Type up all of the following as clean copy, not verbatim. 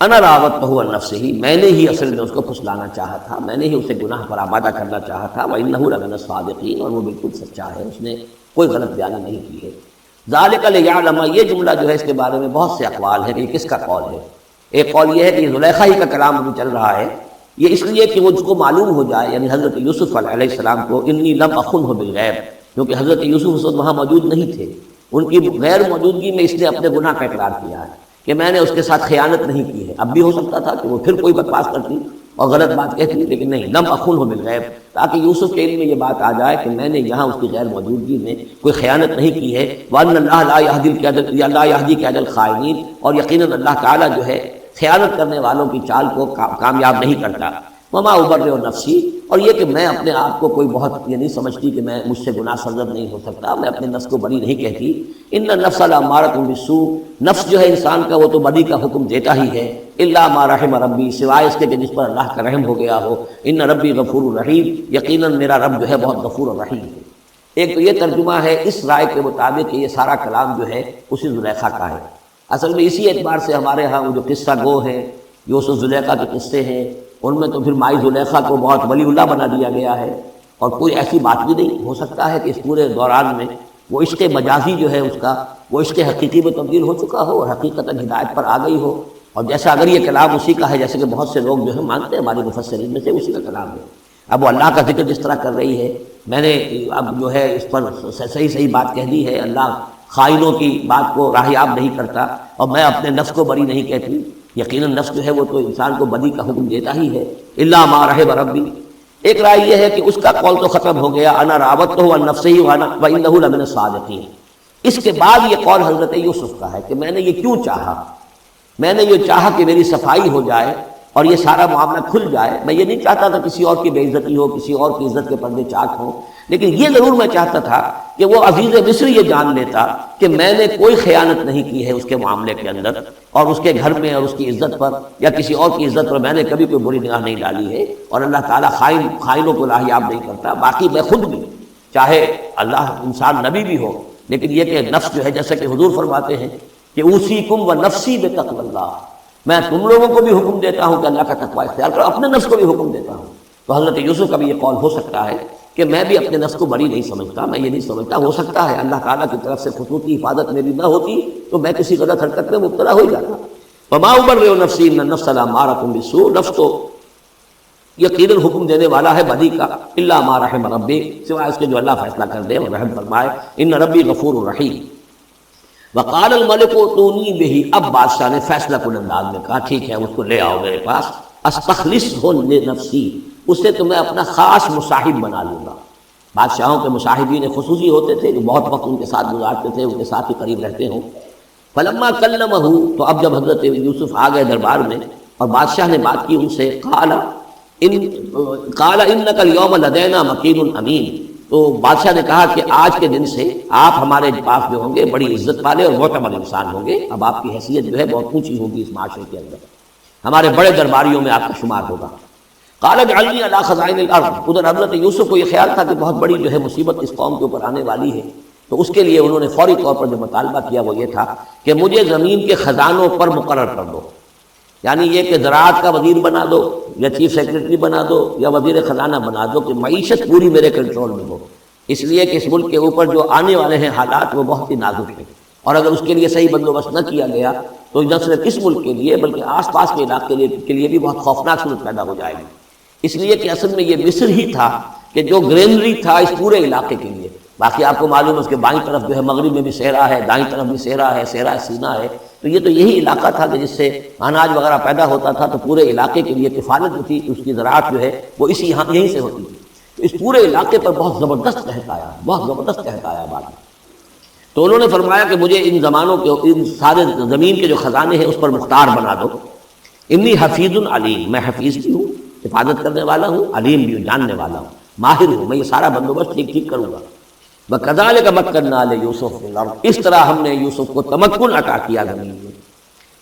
انا راودتہ عن نفسہ، میں نے ہی اصل میں اس کو پھسلانا چاہا تھا، میں نے ہی اسے گناہ پر آمادہ کرنا چاہا تھا، وانہ لمن الصادقین، اور وہ بالکل سچا ہے، اس نے کوئی غلط بیانی نہیں کی ہے۔ ذالک لیعلم، یہ جملہ جو ہے اس کے بارے میں بہت سے اقوال ہیں کہ یہ کس کا قول ہے۔ ایک قول یہ ہے کہ یہ زلیخا ہی کا کلام ابھی چل رہا ہے، یہ اس لیے کہ وہ اس کو معلوم ہو جائے، یعنی حضرت یوسف علیہ السلام کو، انی لم اخنہ بالغیب، کیونکہ حضرت یوسف اس وقت وہاں موجود نہیں تھے، ان کی غیر موجودگی میں اس نے اپنے گناہ کا اقرار کیا ہے کہ میں نے اس کے ساتھ خیانت نہیں کی ہے۔ اب بھی ہو سکتا تھا کہ وہ پھر کوئی بکواس کرتی اور غلط بات کہتی، لیکن نہیں، لم اخنہ بالغیب، تاکہ یوسف کے علم میں یہ بات آ جائے کہ میں نے یہاں اس کی غیر موجودگی میں کوئی خیانت نہیں کی ہے۔ وَأَنَّ اللَّهَ لَا يَهْدِي كَيْدَ الْخَائِنِينَ، اور یقیناً اللہ تعالیٰ جو ہے خیانت کرنے والوں کی چال کو کامیاب نہیں کرتا۔ وما ابرئ نفسی، اور یہ کہ میں اپنے آپ کو کوئی بہت یہ نہیں سمجھتی کہ میں مجھ سے گناہ سرزد نہیں ہو سکتا، میں اپنے نفس کو بری نہیں کہتی۔ ان النفس لامارۃ بالسوء، نفس جو ہے انسان کا وہ تو بدی کا حکم دیتا ہی ہے، الا ما رحم ربی، سوائے اس کے کہ جس پر اللہ کا رحم ہو گیا ہو۔ ان ربی غفور رحیم، یقیناً میرا رب جو ہے بہت غفور و رحیم ہے۔ ایک تو یہ ترجمہ ہے اس رائے کے مطابق کہ یہ سارا کلام جو ہے اسی زلیخا کا ہے۔ اصل میں اسی اعتبار سے ہمارے ہاں وہ جو قصہ گو ہیں، یوسف زلیخا کے قصے ہیں، ان میں تو پھر مائی زلیخا کو بہت ولی اللہ بنا دیا گیا ہے، اور کوئی ایسی بات بھی نہیں ہو سکتا ہے کہ اس پورے دوران میں وہ عشق مجازی جو ہے اس کا وہ عشق حقیقی میں تبدیل ہو چکا ہو اور حقیقتاً ہدایت پر آ گئی ہو۔ اور جیسا اگر یہ کلام اسی کا ہے، جیسے کہ بہت سے لوگ جو ہے مانتے ہیں ہمارے مفسرین میں سے، اسی کا کلام ہے۔ اب وہ اللہ کا ذکر جس طرح کر رہی ہے، میں نے اب جو ہے اس پر صحیح بات کہہ دی ہے، اللہ خائنوں کی بات کو راہیاب نہیں کرتا، اور میں اپنے نفس کو بری نہیں کہتی۔ یقیناً نفس جو ہے وہ تو انسان کو بدی کا حکم دیتا ہی ہے، الا ما رحم ربی۔ ایک رائے یہ ہے کہ اس کا قول تو ختم ہو گیا، انا راودتہ عن نفسہ وانہ لمن الصادقین۔ اس کے بعد یہ قول حضرت یوسف کا ہے کہ میں نے یہ کیوں چاہا، میں نے یہ چاہا کہ میری صفائی ہو جائے اور یہ سارا معاملہ کھل جائے۔ میں یہ نہیں چاہتا تھا کسی اور کی بے عزتی ہو، کسی اور کی عزت کے پردے چاک ہوں، لیکن یہ ضرور میں چاہتا تھا کہ وہ عزیز مصر یہ جان لیتا کہ میں نے کوئی خیانت نہیں کی ہے اس کے معاملے کے اندر، اور اس کے گھر میں اور اس کی عزت پر یا کسی اور کی عزت پر میں نے کبھی کوئی بری نگاہ نہیں ڈالی ہے، اور اللہ تعالیٰ خائنوں کو لاحیاب نہیں کرتا۔ باقی میں خود بھی، چاہے اللہ انسان نبی بھی ہو، لیکن یہ کہ نفس جو ہے، جیسا کہ حضور فرماتے ہیں کہ اوصیکم و نفسی بتقوی اللہ، میں تم لوگوں کو بھی حکم دیتا ہوں کہ اللہ کا تقوی اختیار کرو، اپنے نفس کو بھی حکم دیتا ہوں۔ تو حضرت یوسف کا بھی یہ قول ہو سکتا ہے کہ میں بھی اپنے نفس کو بری نہیں سمجھتا، میں یہ نہیں سمجھتا، ہو سکتا ہے اللہ تعالیٰ کی طرف سے خصوصی حفاظت میری نہ ہوتی تو میں کسی غلط حرکت میں مبتلا ہو جاتا۔ وما ابرئ نفسی ان النفس لامارۃ بالسوء، نفس تو یقیناً حکم دینے والا ہے بدی کا، الا ما رحم ربی، سوائے اس کے جو اللہ فیصلہ کر دے اور رحم فرمائے۔ ان ربی غفور رحیم۔ وقال الملک ائتونی بہ، اب بادشاہ نے فیصلہ کن انداز میں کہا ٹھیک ہے اس کو لے آؤ میرے پاس، استخلصہ لنفسی، اسے تو میں اپنا خاص مصاحب بنا لوں گا۔ بادشاہوں کے مصاحبین خصوصی ہوتے تھے جو بہت وقت ان کے ساتھ گزارتے تھے، ان کے ساتھ ہی قریب رہتے ہوں۔ فلما کلمہ، تو اب جب حضرت یوسف آ گئے دربار میں اور بادشاہ نے بات کی ان سے، قال انک اليوم لدینا مکین امین، تو بادشاہ نے کہا کہ آج کے دن سے آپ ہمارے پاس جو ہوں گے بڑی عزت والے اور معتبر انسان ہوں گے، اب آپ کی حیثیت جو ہے بہت اونچی ہوگی اس معاشرے کے اندر، ہمارے بڑے درباریوں میں آپ کا شمار ہوگا۔ قال اجعلنی علی خزائن الارض، ادھر حضرت یوسف کو یہ خیال تھا کہ بہت بڑی جو ہے مصیبت اس قوم کے اوپر آنے والی ہے، تو اس کے لیے انہوں نے فوری طور پر جو مطالبہ کیا وہ یہ تھا کہ مجھے زمین کے خزانوں پر مقرر کر دو، یعنی یہ کہ زراعت کا وزیر بنا دو یا چیف سیکرٹری بنا دو یا وزیر خزانہ بنا دو، کہ معیشت پوری میرے کنٹرول میں ہو، اس لیے کہ اس ملک کے اوپر جو آنے والے ہیں حالات وہ بہت ہی نازک ہیں، اور اگر اس کے لیے صحیح بندوبست نہ کیا گیا تو نہ صرف اس ملک کے لیے بلکہ آس پاس کے علاقے کے لیے بھی بہت خوفناک صورت پیدا ہو جائے گی۔ اس لیے کہ اصل میں یہ مصر ہی تھا کہ جو گرینری تھا اس پورے علاقے کے لیے، باقی آپ کو معلوم ہے اس کے بائیں طرف جو ہے مغرب میں بھی صحرا ہے، دائیں طرف بھی صحرا ہے، صحرا سینا ہے، تو یہ تو یہی علاقہ تھا کہ جس سے اناج وغیرہ پیدا ہوتا تھا، تو پورے علاقے کے لیے کفالت جو تھی اس کی زراعت جو ہے وہ یہیں سے ہوتی تھی۔ تو اس پورے علاقے پر بہت زبردست قحط آیا، بہت زبردست قحط آیا بعد میں۔ تو انہوں نے فرمایا کہ مجھے ان زمانوں کے، ان سارے زمین کے جو خزانے ہیں اس پر مختار بنا دو۔ انی حفیظ علیم، میں حفیظ بھی ہوں، حفاظت کرنے والا ہوں، علیم بھی ہوں، جاننے والا ہوں، ماہر ہوں، میں یہ سارا بندوبست ٹھیک کروں گا۔ وَكَذَلِكَ مَكَّنَّا لِيُوسُفَ فِي الْأَرْضِ، اس طرح ہم نے یوسف کو تمکن عطا کیا زمین میں۔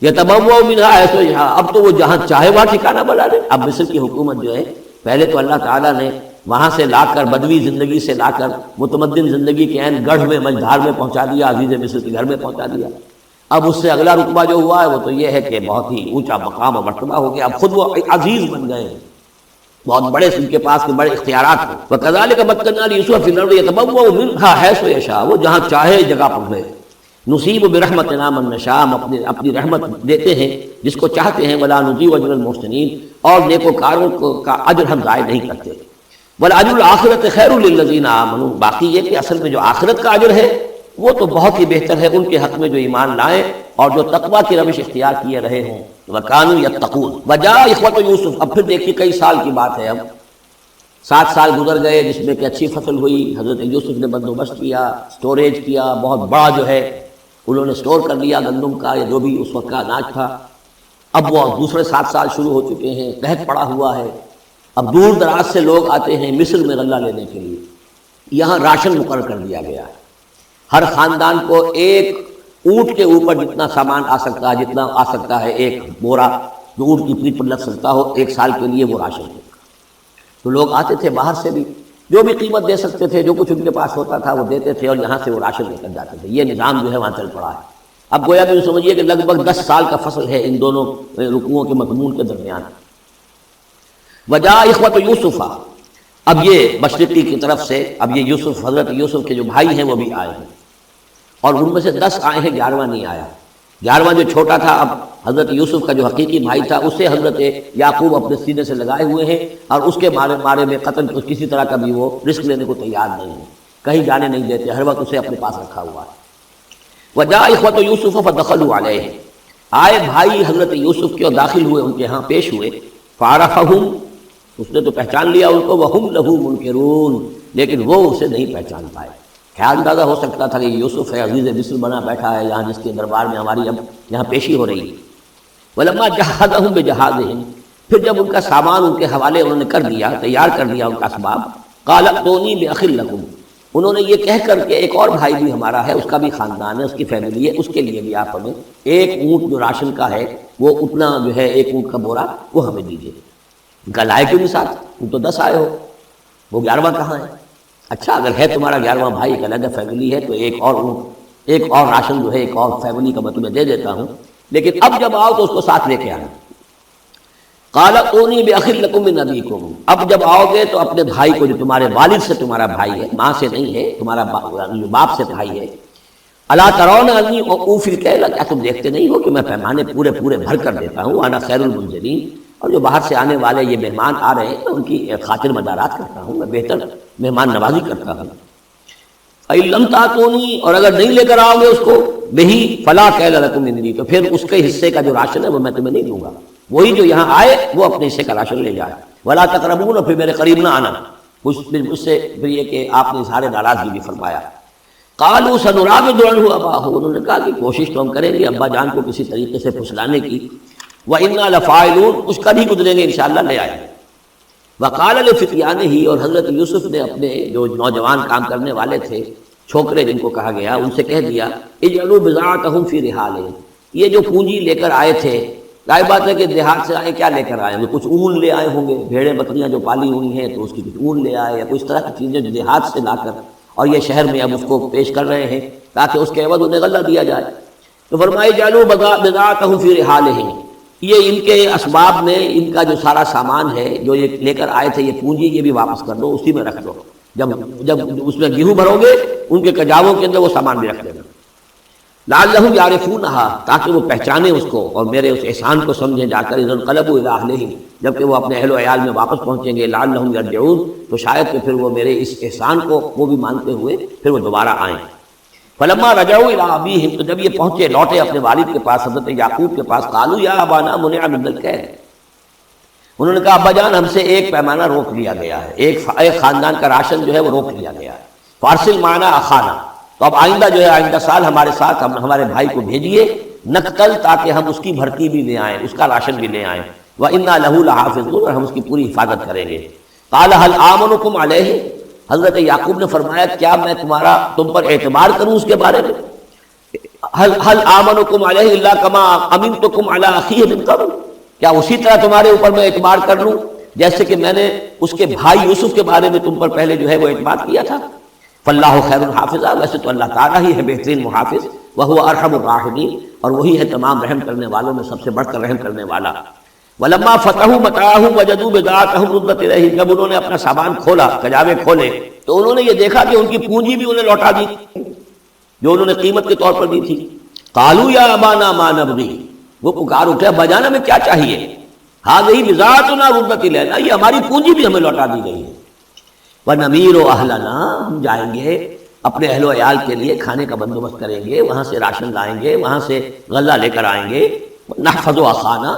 يَتَبَوَّأُ مِنْهَا حَيْثُ يَشَاءُ، اب تو وہ جہاں چاہے وہاں ٹھکانہ بنا لے۔ اب مصر کی حکومت جو ہے، پہلے تو اللہ تعالیٰ نے وہاں سے لا کر بدوی زندگی سے لا کر متمدن زندگی کے عین گڑھ میں مجدھار میں پہنچا دیا، عزیز مصر کے گھر میں پہنچا دیا۔ اب اس سے اگلا رتبہ جو ہوا ہے وہ تو یہ ہے کہ بہت ہی اونچا مقام اور مرتبہ ہو گیا، اب خود وہ عزیز بن گئے ہیں، بہت بڑے ان کے پاس کے بڑے اختیارات ہیں۔ وَكَذَلِكَ مَكَّنَّا لِيُوسُفَ فِي الْأَرْضِ يَتَبَوَّأُ مِنْهَا حَيْثُ يَشَاءُ، وہ جہاں چاہے جگہ پر لے، نصیب برحمتنا من نشاء، ہم اپنی رحمت دیتے ہیں جس کو چاہتے ہیں، ولا نضيع اجر المحسنین، اور نیکوکاروں کا اجر ہم ضائع نہیں کرتے، والاجر الآخرۃ خیر للذین آمنوا، باقی یہ کہ اصل میں جو آخرت کا اجر ہے وہ تو بہت ہی بہتر ہے ان کے حق میں جو ایمان لائیں اور جو تقویٰ کی روش اختیار کیے رہے ہوں، وکانوا یتقون۔ وجاء اخوۃ یوسف، اب پھر دیکھیے کئی سال کی بات ہے، اب 7 سال گزر گئے جس میں کہ اچھی فصل ہوئی، حضرت یوسف نے بندوبست کیا، سٹوریج کیا، بہت بڑا جو ہے انہوں نے سٹور کر لیا گندم کا یا جو بھی اس وقت کا اناج تھا۔ اب وہ دوسرے 7 سال شروع ہو چکے ہیں، قحط پڑا ہوا ہے، اب دور دراز سے لوگ آتے ہیں مصر میں غلہ لینے کے لیے، یہاں راشن مقرر کر دیا گیا ہے، ہر خاندان کو ایک اونٹ کے اوپر جتنا سامان آ سکتا ہے، جتنا آ سکتا ہے ایک بورا جو اونٹ کی پیٹھ پر لگ سکتا ہو، 1 سال کے لیے وہ راشن ہے۔ تو لوگ آتے تھے باہر سے بھی، جو بھی قیمت دے سکتے تھے، جو کچھ ان کے پاس ہوتا تھا وہ دیتے تھے اور یہاں سے وہ راشن لے کر جاتے تھے۔ یہ نظام جو ہے وہاں چل پڑا ہے۔ اب گویا کہ سمجھیے کہ لگ بھگ 10 سال کا فصل ہے ان دونوں رکوعوں کے مضمون کے درمیان۔ وجاء اخوۃ یوسف، اب یہ مشرقی کی طرف سے اب یہ یوسف، حضرت یوسف کے جو بھائی ہیں وہ بھی آئے ہیں، اور ان میں سے 10 آئے ہیں، 11واں نہیں آیا۔ 11واں جو چھوٹا تھا، اب حضرت یوسف کا جو حقیقی بھائی تھا اسے حضرت یعقوب اپنے سینے سے لگائے ہوئے ہیں، اور اس کے بارے میں قتل کسی طرح کا بھی وہ رسک لینے کو تیار نہیں ہے، کہیں جانے نہیں دیتے، ہر وقت اسے اپنے پاس رکھا ہوا ہے۔ وجاء اخوۃ یوسف فدخلوا علیہ، آئے بھائی حضرت یوسف کے اور داخل ہوئے ان کے ہاں، پیش ہوئے۔ فعرفہم، اس نے تو پہچان لیا ان کو، وہم لہ منکرون، لیکن وہ اسے نہیں پہچان پائے۔ خیال اندازہ ہو سکتا تھا کہ یوسف ہے، عزیز مصر بنا بیٹھا ہے یہاں، جس کے دربار میں ہماری اب یہاں پیشی ہو رہی ہے۔ ولما جہزہم بجہازہم، پھر جب ان کا سامان ان کے حوالے انہوں نے کر دیا، تیار کر دیا ان کا اسباب، قال ائتونی باخ لکم، انہوں نے یہ کہہ کر کے ایک اور بھائی بھی ہمارا ہے، اس کا بھی خاندان ہے، اس کی فیملی ہے، اس کے لیے بھی آپ ہمیں ایک اونٹ جو راشن کا ہے وہ اتنا جو ہے 1 اونٹ کا بورا وہ ہمیں دیجیے۔ ان کا لائے کیوں نہیں ساتھ؟ تم تو 10 آئے ہو، وہ 11واں کہاں ہے؟ اچھا اگر ہے تمہارا 11واں بھائی، ایک علیحدہ فیملی ہے، تو ایک اور اونٹ، ایک اور راشن جو ہے ایک اور فیملی کا میں تمہیں دے دیتا ہوں، لیکن اب جب آؤ تو اس کو ساتھ لے کے آنا۔ قال ائتونی باخ لکم من ابیکم، اب جب آؤ گے تو اپنے بھائی کو جو تمہارے والد سے تمہارا بھائی ہے، ماں سے نہیں ہے، تمہارا باپ سے بھائی ہے، الا ترون انی اوفی الکیل، کیا تم دیکھتے نہیں ہو کہ میں پیمانے پورے بھر کر دیتا ہوں، انا خیر المنزلین، اور جو باہر سے آنے والے یہ مہمان آ رہے ہیں میں ان کی خاطر مدارات کرتا ہوں، میں بہتر مہمان نوازی کرتا ہوں۔ فإن لم تأتونی، اور اگر نہیں لے کر آؤ گے اس کو، بہی فلا کیل لکم منی، تو پھر اس کے حصے کا جو راشن ہے وہ میں تمہیں نہیں دوں گا، وہی جو یہاں آئے وہ اپنے حصے کا راشن لے جائے۔ ولا تقربون، اور پھر میرے قریب نہ آنا، مجھ سے پھر یہ کہ آپ نے اظہار ناراضگی بھی فرمایا۔ قالوا سنراود عنہ اباہ، انہوں نے کہا کہ کوشش تو ہم کریں گے ابا جان کو کسی طریقے سے پھسلانے کی، وَإِنَّا لَفَاعِلُونَ، اس کا بھی گزریں گے انشاءاللہ، لے آئیں گے۔ وَقَالَ لِفِتْيَانِهِ، اور حضرت یوسف نے اپنے جو نوجوان کام کرنے والے تھے، چھوکرے جن کو کہا گیا، ان سے کہہ دیا اجعلوا بضاعتهم فی رحالہم، یہ جو پونجی لے کر آئے تھے، ظاہر بات ہے کہ دیہات سے آئے، کیا لے کر آئے ہوں گے؟ کچھ اون لے آئے ہوں گے، بھیڑیں بکریاں جو پالی ہوئی ہیں تو اس کی کچھ اون لے آئے، یا کوئی اس طرح کی چیزیں جو دیہات سے لا کر اور یہ شہر میں اب اس کو پیش کر رہے ہیں تاکہ اس کے عوض انہیں غلہ دیا جائے۔ تو فرمائی اجعلوا بضاعتهم فی رحالہم، یہ ان کے اسباب میں ان کا جو سارا سامان ہے جو یہ لے کر آئے تھے، یہ پونجی یہ بھی واپس کر دو، اسی میں رکھ دو، جب اس میں گیہوں بھرو گے ان کے کجاووں کے اندر وہ سامان بھی رکھ دینا۔ لعلہم یعرفونہا، تاکہ وہ پہچانے اس کو اور میرے اس احسان کو سمجھیں جا کر، اذا انقلبوا الی اہلہم، جبکہ وہ اپنے اہل و عیال میں واپس پہنچیں گے، لعلہم یرجعون، تو شاید کہ پھر وہ میرے اس احسان کو وہ بھی مانتے ہوئے پھر وہ دوبارہ آئیں۔ فلما رجعوا الی ابیہم، تو جب یہ پہنچے لوٹے اپنے والد کے پاس، حضرت یعقوب کے پاس، قالوا یا ابانا منع من الکیل، انہوں نے کہا ابا جان ہم سے ایک پیمانہ روک لیا گیا ہے، ایک خاندان کا راشن جو ہے وہ روک لیا گیا ہے، فارسل معنا اخانا، تو اب آئندہ جو ہے آئندہ سال ہمارے ساتھ ہمارے بھائی کو بھیجیے، نقتل، تاکہ ہم اس کی بھرتی بھی لے آئیں، اس کا راشن بھی لے آئیں، وَإِنَّا لَهُ لَحَافِظُونَ، اور ہم اس کی پوری حفاظت کریں گے۔ قَالَ هَلْ آمَنُكُمْ عَلَيْهِ، حضرت یعقوب نے فرمایا کیا میں تم پر اعتبار کروں اس کے بارے میں؟ هَلْ آمَنُكُمْ عَلَيْهِ إِلَّا كَمَا أَمِنْتُكُمْ عَلَىٰ أَخِيهِ مِنْ قَبْلُ، کیا اسی طرح تمہارے اوپر میں اعتبار کر لوں جیسے کہ میں نے اس کے بھائی یوسف کے بارے میں تم پر پہلے جو ہے وہ اعتبار کیا تھا؟ فاللہ خیر الحافظ، ویسے تو اللہ تعالیٰ ہی ہے بہترین محافظ، وہو ارحم الراحمین، اور وہی ہے تمام رحم کرنے والوں میں سب سے بڑھ کر رحم کرنے والا۔ ولما فتحوا متاعهم وجدوا بضاعتهم ردت الیہم، جب انہوں نے اپنا سامان کھولا، کجاوے کھولے، تو انہوں نے یہ دیکھا کہ ان کی پونجی بھی انہیں لوٹا دی جو انہوں نے قیمت کے طور پر دی تھی۔ قالوا یا ابانا ما نبغی، وہ پکار اٹھے ابا جان ہمیں کیا چاہیے، ہذہ بضاعتنا ردت الینا، یہ ہماری پونجی بھی ہمیں لوٹا دی گئی ہے۔ ونمیر اہلنا، ہم جائیں گے اپنے اہل و عیال کے لیے کھانے کا بندوبست کریں گے، وہاں سے راشن لائیں گے، وہاں سے غلہ لے کر آئیں گے، نحفظ اخانا،